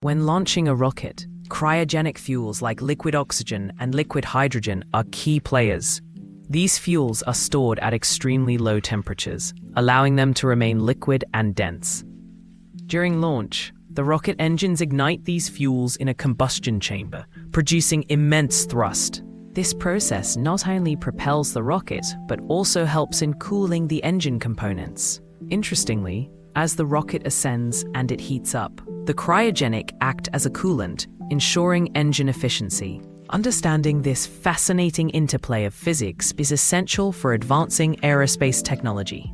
When launching a rocket, cryogenic fuels like liquid oxygen and liquid hydrogen are key players. These fuels are stored at extremely low temperatures, allowing them to remain liquid and dense. During launch, the rocket engines ignite these fuels in a combustion chamber, producing immense thrust. This process not only propels the rocket, but also helps in cooling the engine components. Interestingly, as the rocket ascends and it heats up, the cryogenic act as a coolant, ensuring engine efficiency. Understanding this fascinating interplay of physics is essential for advancing aerospace technology.